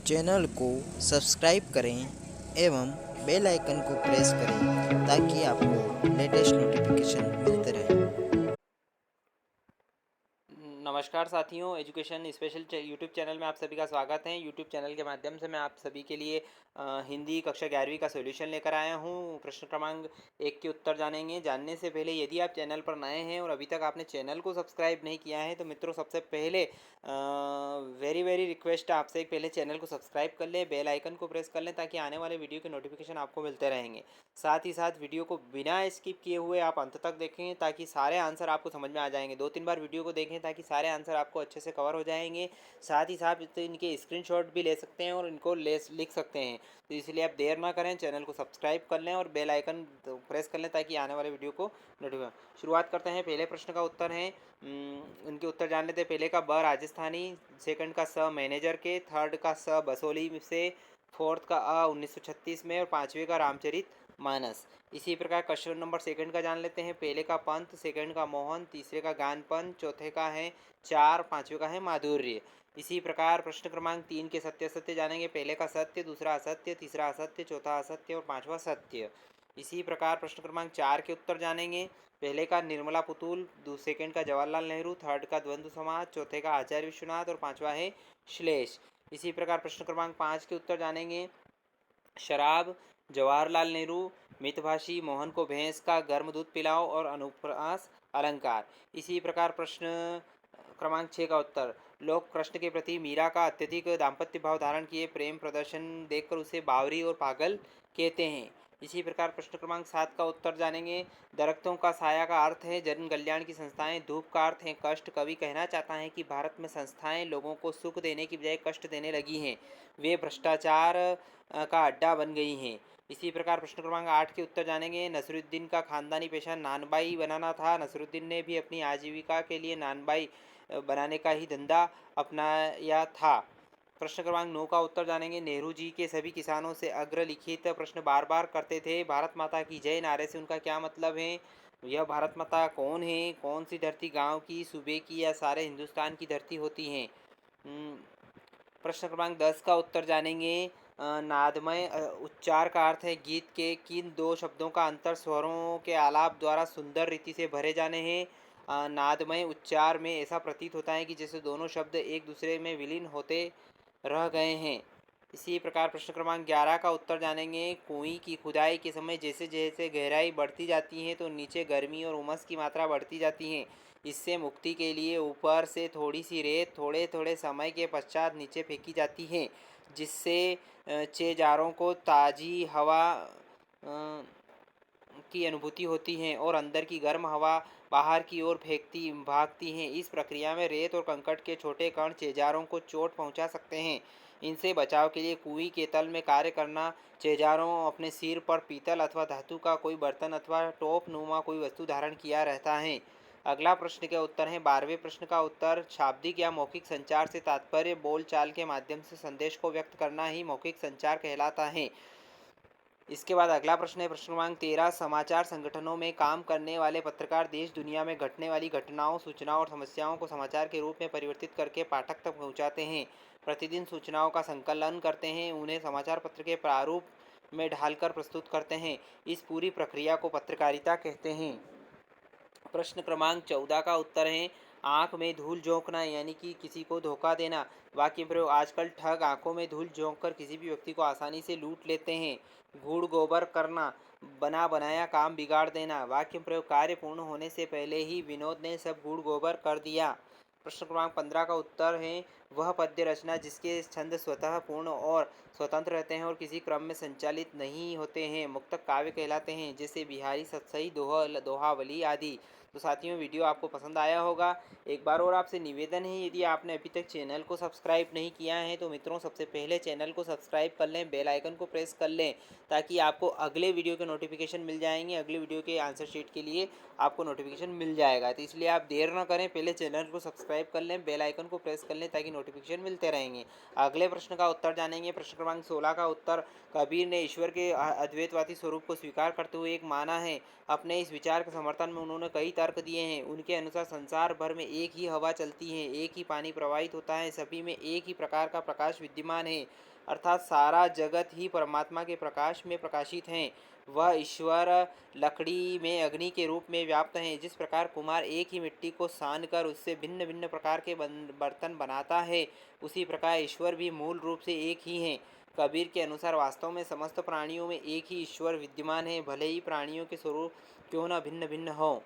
Channel को subscribe करें एवं बेल आइकन को प्रेस करें ताकि आपको लेटेस्ट नोटिफिकेशन मिलते रहें। नमस्कार साथियों, एजुकेशन स्पेशल यूट्यूब चैनल में आप सभी का स्वागत है। यूट्यूब चैनल के माध्यम से मैं आप सभी के लिए हिंदी कक्षा 11वीं का सॉल्यूशन लेकर आया हूं। प्रश्न क्रमांक 1 के उत्तर जानेंगे। जानने से पहले यदि आप चैनल पर नए हैं और अभी तक आपने चैनल को सब्सक्राइब नहीं किया है तो मित्रों, सबसे पहले वेरी वेरी रिक्वेस्ट आपसे, पहले चैनल को सब्सक्राइब कर लें, बेल आइकन को प्रेस कर लें ताकि आने वाले वीडियो के नोटिफिकेशन आपको मिलते रहेंगे। साथ ही साथ वीडियो को बिना स्किप किए हुए आप अंत तक देखें ताकि सारे आंसर आपको समझ में आ जाएंगे। 2-3 बार वीडियो को देखें ताकि सारे आंसर आपको अच्छे से कवर हो जाएंगे। साथ ही साथ इनके स्क्रीनशॉट भी ले सकते हैं और इनको लिख सकते हैं। तो इसलिए आप देर ना करें, चैनल को सब्सक्राइब कर लें और बेल आइकन प्रेस कर लें ताकि आने वाले वीडियो को नोटिफिकेशन। शुरुआत करते हैं। पहले प्रश्न का उत्तर है, इनके उत्तर जान लेते हैं। पहले का ब राजस्थानी, सेकंड का स मैनेजर के, थर्ड का स बसोली से, फोर्थ का अ 1936 में और पाँचवें का रामचरित मानस। इसी प्रकार क्वेश्चन नंबर सेकंड का जान लेते हैं। पहले का पंत, सेकंड का मोहन, तीसरे का गानपन, चौथे का है चार, पांचवे का है माधुर्य। इसी प्रकार प्रश्न क्रमांक 3 के सत्य असत्य जानेंगे। पहले का सत्य, दूसरा असत्य, तीसरा असत्य, चौथा असत्य और पांचवा सत्य। इसी प्रकार प्रश्न क्रमांक 4 के उत्तर जानेंगे। पहले का निर्मला पुतुल, सेकंड का जवाहरलाल नेहरू, थर्ड का द्वंद्व समाज, चौथे का आचार्य विश्वनाथ और पांचवा है श्लेष। इसी प्रकार प्रश्न क्रमांक 5 के उत्तर जानेंगे। शराब, जवाहरलाल नेहरू, मितभाषी, मोहन को भैंस का गर्म दूध पिलाओ और अनुप्रास अलंकार। इसी प्रकार प्रश्न क्रमांक 6 का उत्तर, लोग कृष्ण के प्रति मीरा का अत्यधिक दाम्पत्य भाव धारण किए प्रेम प्रदर्शन देखकर उसे बावरी और पागल कहते हैं। इसी प्रकार प्रश्न क्रमांक 7 का उत्तर जानेंगे। दरख्तों का साया का अर्थ है जन कल्याण की संस्थाएं, धूप का अर्थ है कष्ट। कवि कहना चाहता है कि भारत में संस्थाएं लोगों को सुख देने की बजाय कष्ट देने लगी हैं, वे भ्रष्टाचार का अड्डा बन गई हैं। इसी प्रकार प्रश्न क्रमांक 8 के उत्तर जानेंगे। नसरुद्दीन का खानदानी पेशा नानबाई बनाना था। नसरुद्दीन ने भी अपनी आजीविका के लिए नानबाई बनाने का ही धंधा अपनाया था। प्रश्न क्रमांक 9 का उत्तर जानेंगे। नेहरू जी के सभी किसानों से अग्रलिखित प्रश्न बार बार करते थे। भारत माता की जय नारे से उनका क्या मतलब है? यह भारत माता कौन है? कौन सी धरती गांव की, सूबे की या सारे हिंदुस्तान की धरती होती है? प्रश्न क्रमांक 10 का उत्तर जानेंगे। नादमय उच्चार का अर्थ है गीत के किन दो शब्दों का अंतर स्वरों के आलाप द्वारा सुंदर रीति से भरे जाने हैं? नादमय उच्चार में ऐसा प्रतीत होता है कि जैसे दोनों शब्द एक दूसरे में विलीन होते रह गए हैं। इसी प्रकार प्रश्न क्रमांक 11 का उत्तर जानेंगे। कुएं की खुदाई के समय जैसे जैसे गहराई बढ़ती जाती है तो नीचे गर्मी और उमस की मात्रा बढ़ती जाती है। इससे मुक्ति के लिए ऊपर से थोड़ी सी रेत थोड़े थोड़े समय के पश्चात नीचे फेंकी जाती है, जिससे चेजारों को ताज़ी हवा की अनुभूति होती है और अंदर की गर्म हवा बाहर की ओर फेंकती भागती है। इस प्रक्रिया में रेत और कंकड़ के छोटे कण चेजारों को चोट पहुंचा सकते हैं। इनसे बचाव के लिए कुएं के तल में कार्य करना। चेजारों अपने सिर पर पीतल अथवा धातु का कोई बर्तन अथवा टोप नुमा कोई वस्तु धारण किया रहता है। अगला प्रश्न के उत्तर है। 12वें प्रश्न का उत्तर, शाब्दिक या मौखिक संचार से तात्पर्य बोल चाल के माध्यम से संदेश को व्यक्त करना ही मौखिक संचार कहलाता है। इसके बाद अगला प्रश्न है प्रश्न क्रमांक 13। समाचार संगठनों में काम करने वाले पत्रकार देश दुनिया में घटने वाली घटनाओं, सूचनाओं और समस्याओं को समाचार के रूप में परिवर्तित करके पाठक तक पहुंचाते हैं। प्रतिदिन सूचनाओं का संकलन करते हैं, उन्हें समाचार पत्र के प्रारूप में ढालकर प्रस्तुत करते हैं। इस पूरी प्रक्रिया को पत्रकारिता कहते हैं। प्रश्न क्रमांक 14 का उत्तर है। आंख में धूल झोंकना यानी कि किसी को धोखा देना। वाक्य प्रयोग, आजकल ठग आंखों में धूल झोंक कर किसी भी व्यक्ति को आसानी से लूट लेते हैं। गूढ़ गोबर करना, बना बनाया काम बिगाड़ देना। वाक्य प्रयोग, कार्य पूर्ण होने से पहले ही विनोद ने सब गूढ़ गोबर कर दिया। प्रश्न क्रमांक 15 का उत्तर है। वह पद्य रचना जिसके छंद स्वतः पूर्ण और स्वतंत्र रहते हैं और किसी क्रम में संचालित नहीं होते हैं मुक्तक काव्य कहलाते हैं, जैसे बिहारी सतसई, दोहावली आदि। तो साथियों, वीडियो आपको पसंद आया होगा। एक बार और आपसे निवेदन है, यदि आपने अभी तक चैनल को सब्सक्राइब नहीं किया है तो मित्रों, सबसे पहले चैनल को सब्सक्राइब कर लें, बेल आइकन को प्रेस कर लें ताकि आपको अगले वीडियो के नोटिफिकेशन मिल जाएंगे। अगले वीडियो के आंसर शीट के लिए आपको नोटिफिकेशन मिल जाएगा। तो इसलिए आप देर ना करें, पहले चैनल को सब्सक्राइब कर लें, बेल आइकन को प्रेस कर लें ताकि नोटिफिकेशन मिलते रहेंगे। अगले प्रश्न का उत्तर जानेंगे। प्रश्न क्रमांक 16 का उत्तर, कबीर ने ईश्वर के अद्वैतवादी स्वरूप को स्वीकार करते हुए एक माना है। अपने इस विचार के समर्थन में उन्होंने कई तर्क दिए हैं। उनके अनुसार संसार भर में एक ही हवा चलती है, एक ही पानी प्रवाहित होता है, सभी में एक ही प्रकार का प्रकाश विद्यमान है। अर्थात सारा जगत ही परमात्मा के प्रकाश में प्रकाशित है। वह ईश्वर लकड़ी में अग्नि के रूप में व्याप्त हैं। जिस प्रकार कुम्हार एक ही मिट्टी को सान कर उससे भिन्न भिन्न प्रकार के बर्तन बनाता है, उसी प्रकार ईश्वर भी मूल रूप से एक ही हैं। कबीर के अनुसार वास्तव में समस्त प्राणियों में एक ही ईश्वर विद्यमान है, भले ही प्राणियों के स्वरूप क्यों न भिन्न भिन्न हों।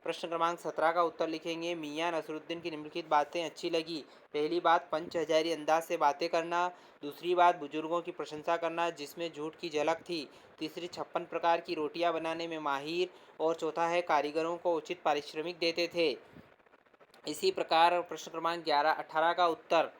प्रश्न क्रमांक 17 का उत्तर लिखेंगे। मियां नसरुद्दीन की निम्नलिखित बातें अच्छी लगी। पहली बात, पंच हजारी अंदाज से बातें करना। दूसरी बात, बुजुर्गों की प्रशंसा करना जिसमें झूठ की झलक थी। तीसरी, 56 प्रकार की रोटियां बनाने में माहिर। और चौथा है, कारीगरों को उचित पारिश्रमिक देते थे। इसी प्रकार प्रश्न क्रमांक 18 का उत्तर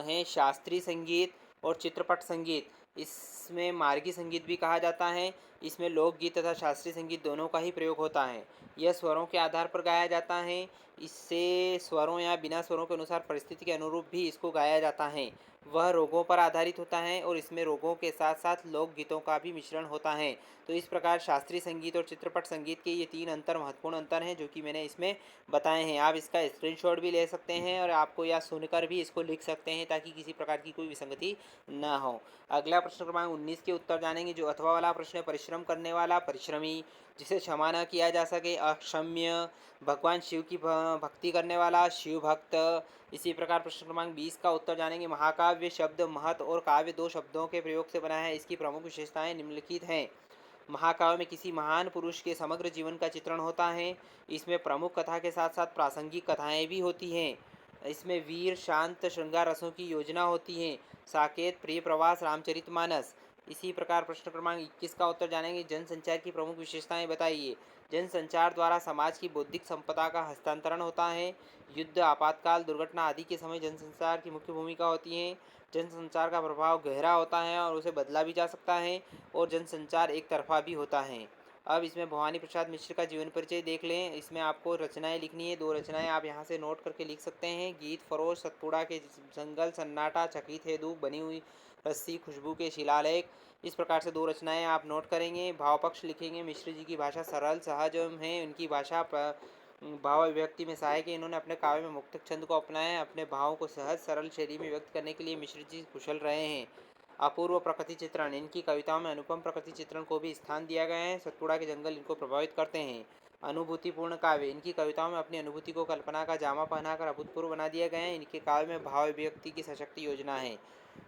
है शास्त्रीय संगीत और चित्रपट संगीत। इसमें मार्गी संगीत भी कहा जाता है। इसमें लोकगीत तथा शास्त्रीय संगीत दोनों का ही प्रयोग होता है। यह स्वरों के आधार पर गाया जाता है। इससे स्वरों या बिना स्वरों के अनुसार परिस्थिति के अनुरूप भी इसको गाया जाता है। वह रोगों पर आधारित होता है और इसमें रोगों के साथ साथ लोकगीतों का भी मिश्रण होता है। तो इस प्रकार शास्त्रीय संगीत और चित्रपट संगीत के ये 3 महत्वपूर्ण अंतर हैं जो कि मैंने इसमें बताए हैं। आप इसका स्क्रीनशॉट भी ले सकते हैं और आपको या सुनकर भी इसको लिख सकते हैं ताकि किसी प्रकार की कोई विसंगति ना हो। अगला प्रश्न क्रमांक 19 के उत्तर जानेंगे। जो अथवा वाला प्रश्न है, परिश्रम करने वाला परिश्रमी, जिसे क्षमा न किया जा सके अक्षम्य, भगवान शिव की भक्ति करने वाला शिव भक्त। इसी प्रकार प्रश्न क्रमांक 20 का उत्तर जानेंगे। महाकाव्य शब्द महत और काव्य 2 शब्दों के प्रयोग से बना है। इसकी प्रमुख विशेषताएं निम्नलिखित हैं। महाकाव्य में किसी महान पुरुष के समग्र जीवन का चित्रण होता है। इसमें प्रमुख कथा के साथ साथ प्रासंगिक कथाएं भी होती हैं। इसमें वीर शांत श्रृंगार रसों की योजना होती है। साकेत, प्रिय प्रवास, रामचरितमानस। इसी प्रकार प्रश्न क्रमांक 21 का उत्तर जानेंगे। जनसंचार की प्रमुख विशेषताएं बताइए। जनसंचार द्वारा समाज की बौद्धिक संपदा का हस्तांतरण होता है। युद्ध, आपातकाल, दुर्घटना आदि के समय जनसंचार की मुख्य भूमिका होती है। जनसंचार का प्रभाव गहरा होता है और उसे बदला भी जा सकता है और जनसंचार एक तरफा भी होता है। अब इसमें भवानी प्रसाद मिश्र का जीवन परिचय देख लें। इसमें आपको रचनाएं लिखनी है। 2 रचनाएं आप यहाँ से नोट करके लिख सकते हैं। गीत फरोश, सतपुड़ा के जंगल, सन्नाटा, चकित है धूप, बनी हुई रस्सी, खुशबू के शिलालेख। इस प्रकार से 2 रचनाएं आप नोट करेंगे। भाव पक्ष लिखेंगे। मिश्र जी की भाषा सरल सहज है। उनकी भाषा भाव अभिव्यक्ति में सहायक है। इन्होंने अपने काव्य में मुक्तक छंद को अपनाया है। अपने भावों को सहज सरल शैली में व्यक्त करने के लिए मिश्र जी कुशल रहे हैं। अपूर्व प्रकृति चित्रण, इनकी कविताओं में अनुपम प्रकृति चित्रण को भी स्थान दिया गया है। सतपुड़ा के जंगल इनको प्रभावित करते हैं। अनुभूतिपूर्ण काव्य, इनकी कविताओं में अपनी अनुभूति को कल्पना का जामा पहनाकर अभूतपूर्व बना दिया गया है। इनके काव्य में भाव अभिव्यक्ति की सशक्त योजना है।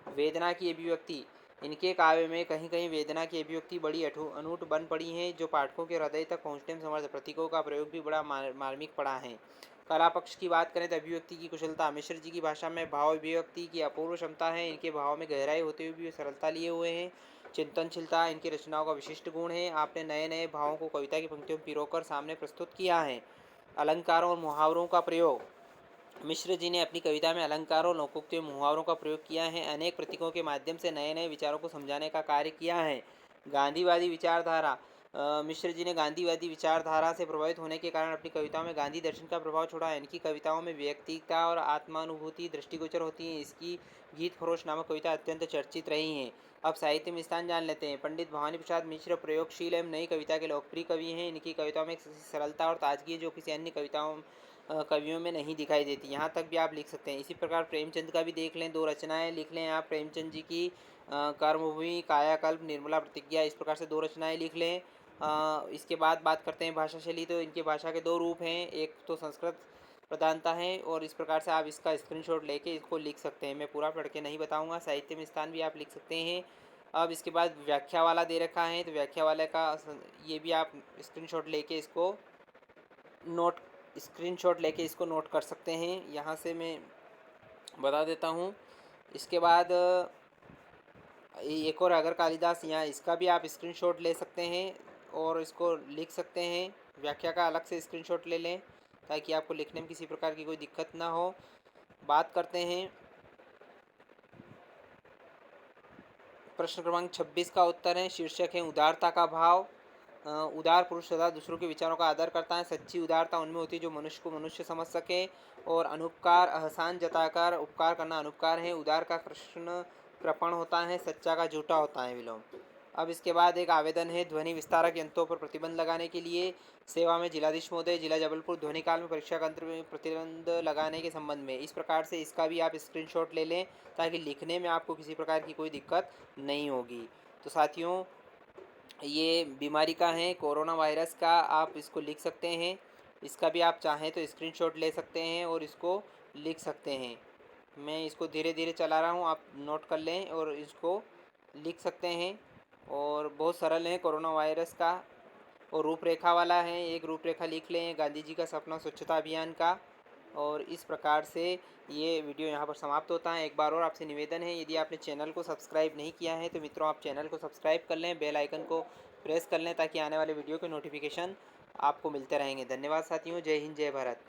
वेदना की अभिव्यक्ति, इनके काव्य में कहीं कहीं वेदना की अभिव्यक्ति बड़ी अनूठ बन पड़ी है जो पाठकों के हृदय तक पहुँचने में समर्थ। प्रतीकों का प्रयोग भी बड़ा मार्मिक पड़ा है। कला पक्ष की बात करें तो अभिव्यक्ति की कुशलता, मिश्र जी की भाषा में भाव अभिव्यक्ति की अपूर्व क्षमता है। इनके भाव में गहराई होते हुए भी वे सरलता लिए हुए हैं। चिंतनशीलता इनकी रचनाओं का विशिष्ट गुण है। आपने नए नए भावों को कविता की पंक्तियों में पिरोकर सामने प्रस्तुत किया है। अलंकारों और मुहावरों का प्रयोग, मिश्र जी ने अपनी कविता में अलंकारों, लोकोक्तियों, मुहावरों का प्रयोग किया है। अनेक प्रतीकों के माध्यम से नए नए विचारों को समझाने का कार्य किया है। गांधीवादी विचारधारा, मिश्र जी ने गांधीवादी विचारधारा से प्रभावित होने के कारण अपनी कविताओं में गांधी दर्शन का प्रभाव छोड़ा है। इनकी कविताओं में व्यक्तिता और आत्मानुभूति दृष्टिगोचर होती है। इसकी गीत फरोश नामक कविता अत्यंत चर्चित रही हैं। अब साहित्य में स्थान जान लेते हैं। पंडित भवानी प्रसाद मिश्र प्रयोगशील एवं नई कविता के लोकप्रिय कवि हैं। इनकी कविताओं में एक सरलता और ताजगी है जो किसी अन्य कवियों में नहीं दिखाई देती। यहाँ तक भी आप लिख सकते हैं। इसी प्रकार प्रेमचंद का भी देख लें। 2 रचनाएं लिख लें आप प्रेमचंद जी की। कर्मभूमि, कायाकल्प, निर्मला प्रतिज्ञा। इस प्रकार से 2 रचनाएं लिख लें। इसके बाद बात करते हैं भाषा शैली। तो इनके भाषा के 2 रूप हैं। एक तो संस्कृत प्रधानता है और इस प्रकार से आप इसका स्क्रीनशॉट लेके इसको लिख सकते हैं। मैं पूरा पढ़ के नहीं बताऊंगा। साहित्य में स्थान भी आप लिख सकते हैं। अब इसके बाद व्याख्या वाला दे रखा है तो व्याख्या वाले का ये भी आप स्क्रीनशॉट लेके इसको नोट कर सकते हैं। यहाँ से मैं बता देता हूँ। इसके बाद एक और अगर कालिदास, यहाँ इसका भी आप स्क्रीनशॉट ले सकते हैं और इसको लिख सकते हैं। व्याख्या का अलग से स्क्रीनशॉट ले लें ताकि आपको लिखने में किसी प्रकार की कोई दिक्कत ना हो। बात करते हैं प्रश्न क्रमांक 26 का उत्तर है। शीर्षक है उदारता का भाव। उदार पुरुष सदा दूसरों के विचारों का आदर करता है। सच्ची उदारता उनमें होती है जो मनुष्य को मनुष्य समझ सके और अनुपकार एहसान जताकर उपकार करना अनुपकार है। उदार का कृष्ण कृपण होता है, सच्चा का झूठा होता है विलोम। अब इसके बाद एक आवेदन है ध्वनि विस्तारक यंत्रों पर प्रतिबंध लगाने के लिए सेवा में जिलाधीश महोदय जिला जबलपुर ध्वनि काल में परीक्षा यंत्र में प्रतिबंध लगाने के संबंध में। इस प्रकार से इसका भी आप स्क्रीनशॉट ले लें ताकि लिखने में आपको किसी प्रकार की कोई दिक्कत नहीं होगी। तो साथियों, ये बीमारी का है कोरोना वायरस का, आप इसको लिख सकते हैं। इसका भी आप चाहें तो स्क्रीनशॉट ले सकते हैं और इसको लिख सकते हैं। मैं इसको धीरे धीरे चला रहा हूँ, आप नोट कर लें और इसको लिख सकते हैं। और बहुत सरल है कोरोना वायरस का, और रूपरेखा वाला है। एक रूपरेखा लिख लें गांधी जी का सपना स्वच्छता अभियान का। और इस प्रकार से ये वीडियो यहाँ पर समाप्त होता है। एक बार और आपसे निवेदन है, यदि आपने चैनल को सब्सक्राइब नहीं किया है तो मित्रों आप चैनल को सब्सक्राइब कर लें, बेल आइकन को प्रेस कर लें ताकि आने वाले वीडियो के नोटिफिकेशन आपको मिलते रहेंगे। धन्यवाद साथियों, जय हिंद जय भारत।